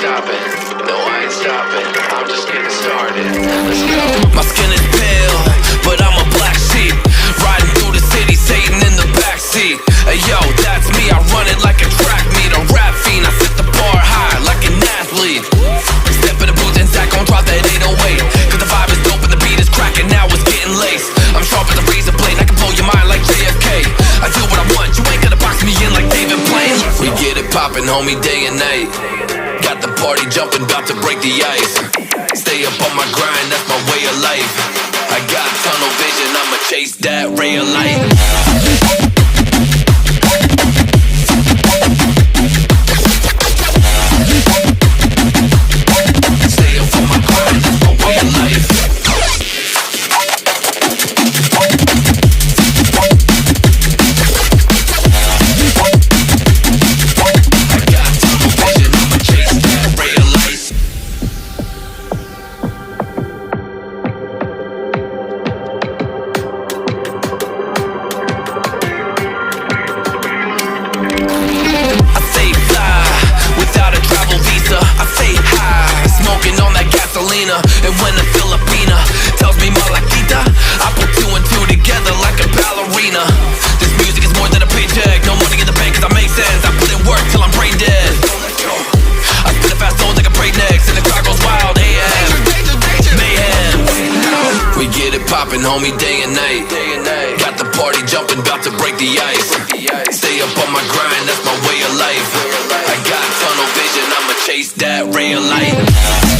stopping. No, I ain't stopping. I'm just getting started. Let's go. My skin is pale, but I'm a black sheep. Riding through the city, Satan in the backseat. Hey yo, that's me, I run it like a track meet. A rap fiend, I set the bar high like an athlete. Step in the booth and Zach gon' drop that 808. Cause the vibe is dope and the beat is cracking, now it's getting laced. I'm sharp as a razor blade, I can blow your mind like JFK. I do what I want, you ain't gonna box me in like David Blaine. We get it poppin', homie, day and night. Got the party jumping, about to break the ice. Stay up on my grind, that's my way of life. I got tunnel vision, I'ma chase that ray of light. Stay up on my grind, that's my way of life. And when a Filipina tells me Malakita, I put two and two together like a ballerina. This music is more than a paycheck, no money in the bank cause I make sense. I put in work till I'm brain dead. I spit a fast soul like a breaknecks and the crowd goes wild, AM mayhem. We get it poppin', homie, day and night. Got the party jumping, about to break the ice. Stay up on my grind, that's my way of life. I got tunnel vision, I'ma chase that ray of light.